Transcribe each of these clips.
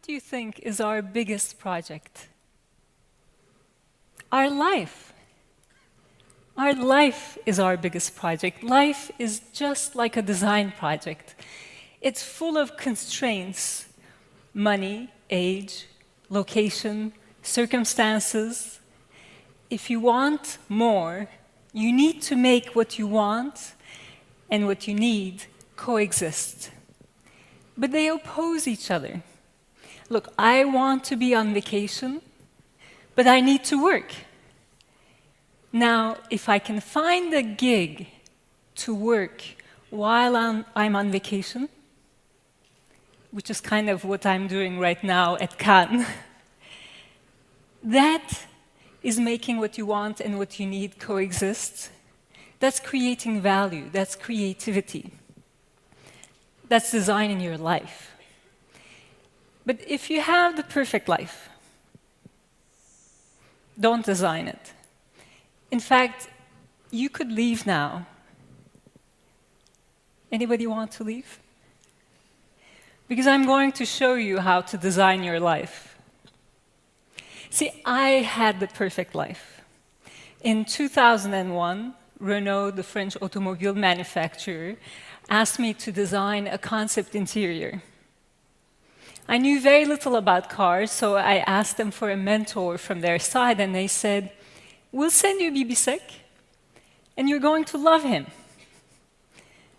do you think is our biggest project? Our life. Our life is our biggest project. Life is just like a design project. It's full of constraints: money, age, location, circumstances. If you want more, you need to make what you want and what you need coexist. But they oppose each other. Look, I want to be on vacation, but I need to work. Now, if I can find a gig to work while I'm on vacation, which is kind of what I'm doing right now at Cannes, that is making what you want and what you need coexist. That's creating value. That's creativity. That's designing your life. But if you have the perfect life, don't design it. In fact, you could leave now. Anybody want to leave? Because I'm going to show you how to design your life. See, I had the perfect life. In 2001, Renault, the French automobile manufacturer, asked me to design a concept interior. I knew very little about cars, so I asked them for a mentor from their side, and they said, "We'll send you Bibi Sek, and you're going to love him."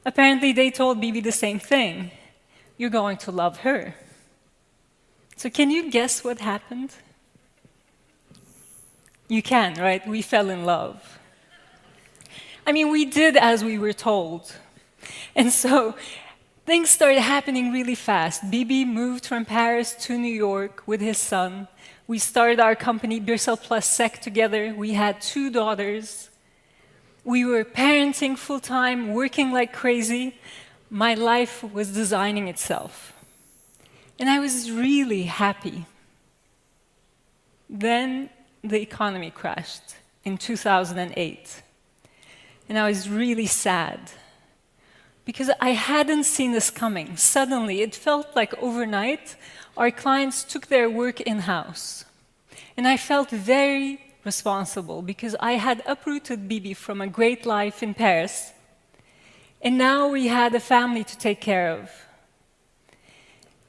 Apparently, they told Bibi the same thing. You're going to love her. So can you guess what happened? You can, right? We fell in love. I mean, we did as we were told. And so things started happening really fast. Bibi moved from Paris to New York with his son. We started our company, Birsel plus Sec, together. We had 2 daughters. We were parenting full-time, working like crazy. My life was designing itself. And I was really happy. Then the economy crashed in 2008. And I was really sad, because I hadn't seen this coming. Suddenly, it felt like overnight, our clients took their work in-house. And I felt very responsible, because I had uprooted Bibi from a great life in Paris, and now we had a family to take care of.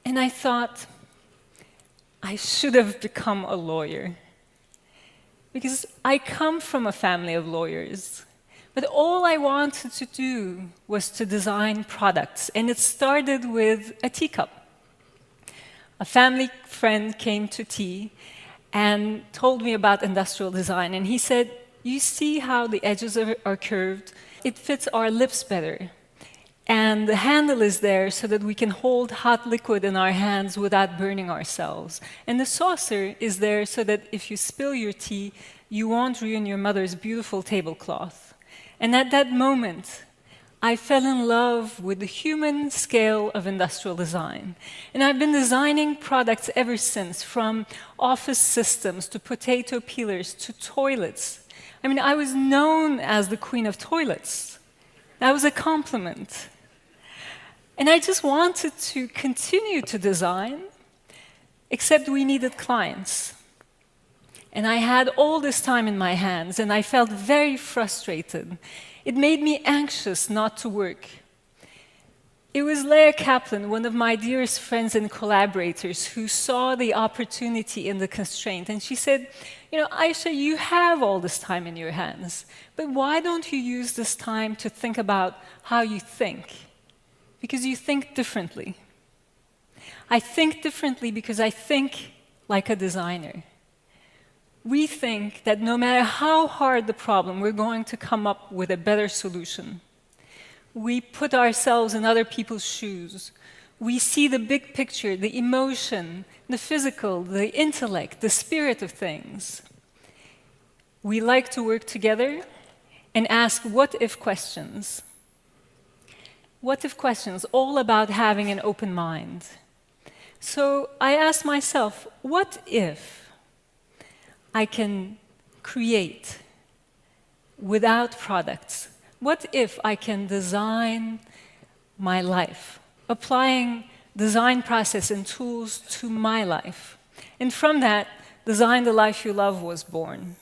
And I thought, I should have become a lawyer, because I come from a family of lawyers. But all I wanted to do was to design products, and it started with a teacup. A family friend came to tea and told me about industrial design, and he said, "You see how the edges are curved? It fits our lips better. And the handle is there so that we can hold hot liquid in our hands without burning ourselves. And the saucer is there so that if you spill your tea, you won't ruin your mother's beautiful tablecloth." And at that moment, I fell in love with the human scale of industrial design. And I've been designing products ever since, from office systems to potato peelers to toilets. I mean, I was known as the queen of toilets. That was a compliment. And I just wanted to continue to design, except we needed clients. And I had all this time in my hands, and I felt very frustrated. It made me anxious not to work. It was Leah Kaplan, one of my dearest friends and collaborators, who saw the opportunity in the constraint. And she said, "You know, Aisha, you have all this time in your hands, but why don't you use this time to think about how you think? Because you think differently." I think differently because I think like a designer. We think that no matter how hard the problem, we're going to come up with a better solution. We put ourselves in other people's shoes. We see the big picture, the emotion, the physical, the intellect, the spirit of things. We like to work together and ask what-if questions. What-if questions, all about having an open mind. So I asked myself, what if I can create without products? What if I can design my life, applying design process and tools to my life. And from that, Design the Life You Love was born.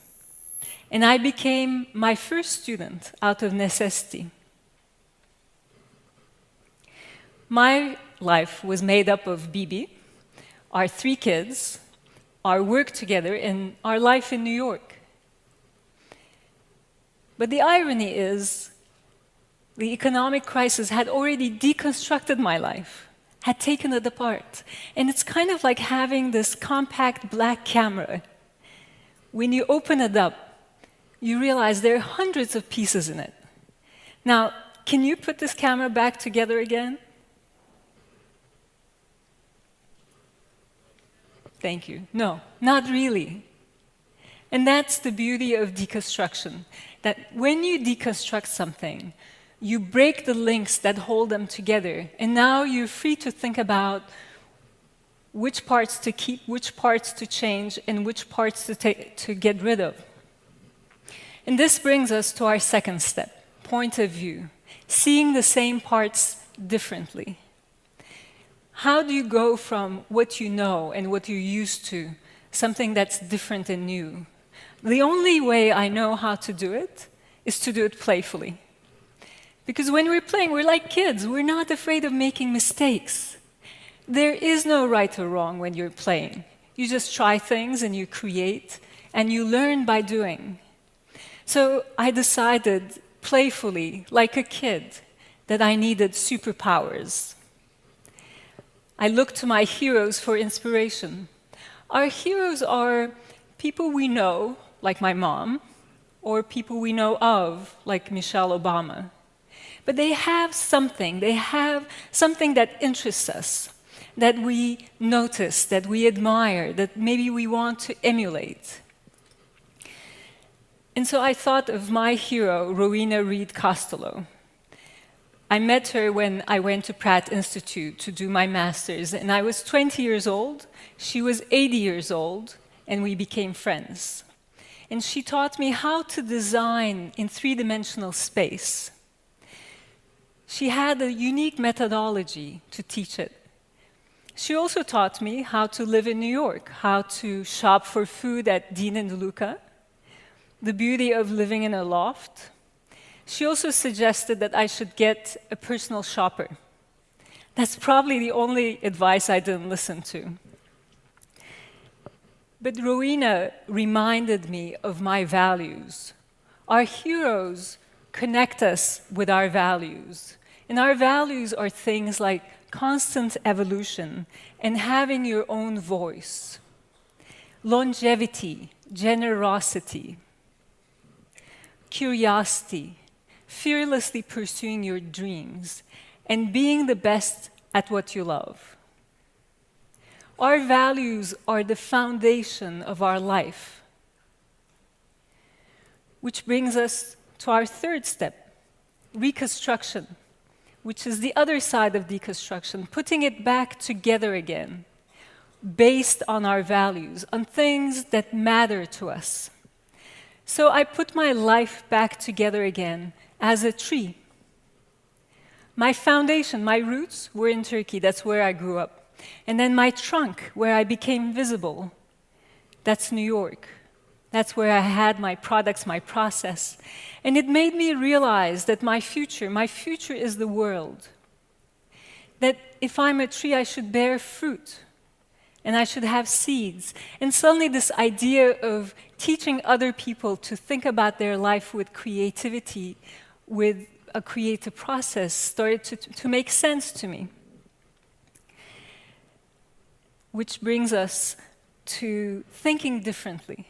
And I became my first student out of necessity. My life was made up of Bibi, our 3 kids, our work together, and our life in New York. But the irony is, the economic crisis had already deconstructed my life, had taken it apart. And it's kind of like having this compact black camera. When you open it up, you realize there are hundreds of pieces in it. Now, can you put this camera back together again? Thank you. No, not really. And that's the beauty of deconstruction, that when you deconstruct something, you break the links that hold them together, and now you're free to think about which parts to keep, which parts to change, and which parts to get rid of. And this brings us to our second step, point of view, seeing the same parts differently. How do you go from what you know and what you're used to, something that's different and new? The only way I know how to do it is to do it playfully. Because when we're playing, we're like kids. We're not afraid of making mistakes. There is no right or wrong when you're playing. You just try things and you create, and you learn by doing. So I decided playfully, like a kid, that I needed superpowers. I looked to my heroes for inspiration. Our heroes are people we know, like my mom, or people we know of, like Michelle Obama. But they have something that interests us, that we notice, that we admire, that maybe we want to emulate. And so I thought of my hero, Rowena Reed Costello. I met her when I went to Pratt Institute to do my master's, and I was 20 years old, she was 80 years old, and we became friends. And she taught me how to design in 3-dimensional space. She had a unique methodology to teach it. She also taught me how to live in New York, how to shop for food at Dean and DeLuca, the beauty of living in a loft. She also suggested that I should get a personal shopper. That's probably the only advice I didn't listen to. But Rowena reminded me of my values. Our heroes connect us with our values. And our values are things like constant evolution and having your own voice, longevity, generosity, curiosity, fearlessly pursuing your dreams, and being the best at what you love. Our values are the foundation of our life. Which brings us to our third step, reconstruction, which is the other side of deconstruction, putting it back together again, based on our values, on things that matter to us. So I put my life back together again as a tree. My foundation, my roots were in Turkey, that's where I grew up. And then my trunk, where I became visible, that's New York. That's where I had my products, my process. And it made me realize that my future is the world. That if I'm a tree, I should bear fruit, and I should have seeds. And suddenly this idea of teaching other people to think about their life with creativity, with a creative process, started to make sense to me. Which brings us to thinking differently.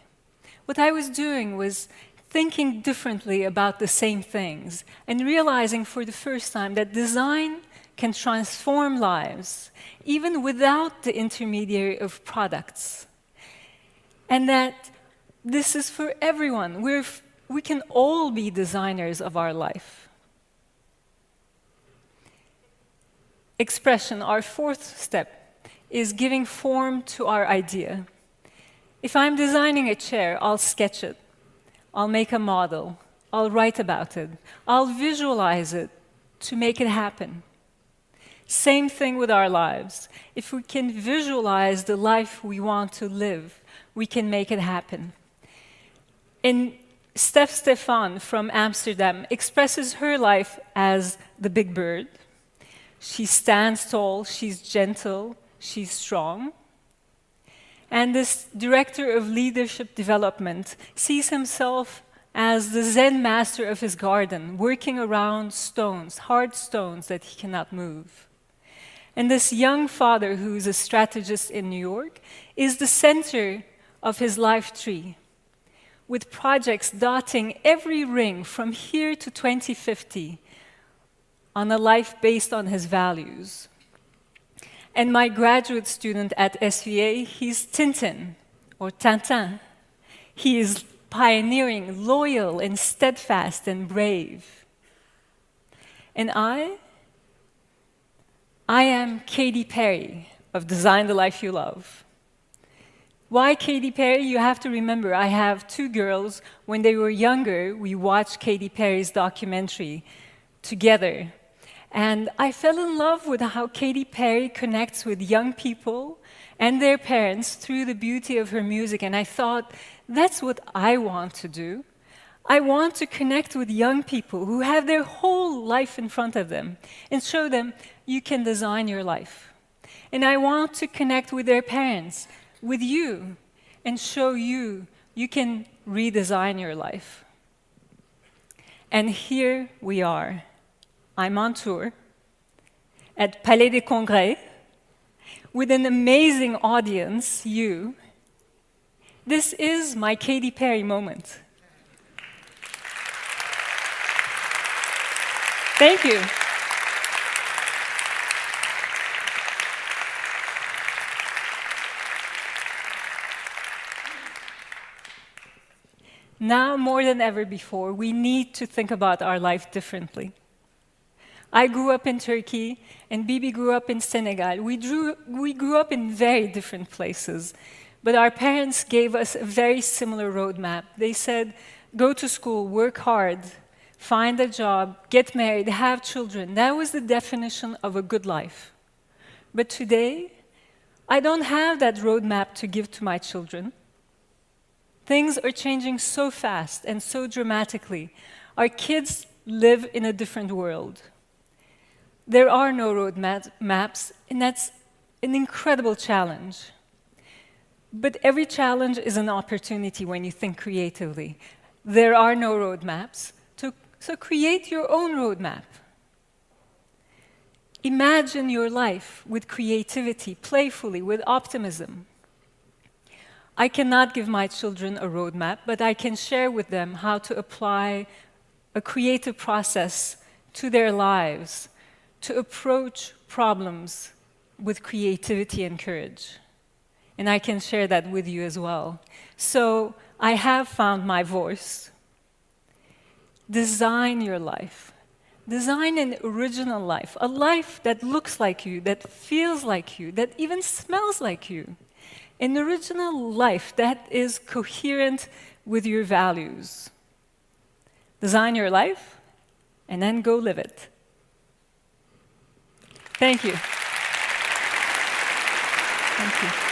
What I was doing was thinking differently about the same things and realizing for the first time that design can transform lives, even without the intermediary of products. And that this is for everyone. We can all be designers of our life. Expression, our fourth step, is giving form to our idea. If I'm designing a chair, I'll sketch it. I'll make a model. I'll write about it. I'll visualize it to make it happen. Same thing with our lives. If we can visualize the life we want to live, we can make it happen. And Steph Stefan from Amsterdam expresses her life as the big bird. She stands tall, she's gentle, she's strong. And this director of leadership development sees himself as the Zen master of his garden, working around stones, hard stones that he cannot move. And this young father, who is a strategist in New York, is the center of his life tree, with projects dotting every ring from here to 2050 on a life based on his values. And my graduate student at SVA, he's Tintin, or Tintin. He is pioneering, loyal and steadfast and brave. And I am Katy Perry of Design the Life You Love. Why Katy Perry? You have to remember, I have two girls. When they were younger, we watched Katy Perry's documentary together. And I fell in love with how Katy Perry connects with young people and their parents through the beauty of her music. And I thought, that's what I want to do. I want to connect with young people who have their whole life in front of them and show them you can design your life. And I want to connect with their parents, with you, and show you you can redesign your life. And here we are. I'm on tour at Palais des Congrès with an amazing audience, you. This is my Katy Perry moment. Thank you. Now, more than ever before, we need to think about our life differently. I grew up in Turkey, and Bibi grew up in Senegal. We grew up in very different places, but our parents gave us a very similar roadmap. They said, go to school, work hard, find a job, get married, have children. That was the definition of a good life. But today, I don't have that roadmap to give to my children. Things are changing so fast and so dramatically. Our kids live in a different world. There are no road maps, and that's an incredible challenge. But every challenge is an opportunity when you think creatively. There are no road maps, so create your own roadmap. Imagine your life with creativity, playfully, with optimism. I cannot give my children a roadmap, but I can share with them how to apply a creative process to their lives, to approach problems with creativity and courage. And I can share that with you as well. So I have found my voice. Design your life. Design an original life, a life that looks like you, that feels like you, that even smells like you. An original life that is coherent with your values. Design your life, and then go live it. Thank you. Thank you.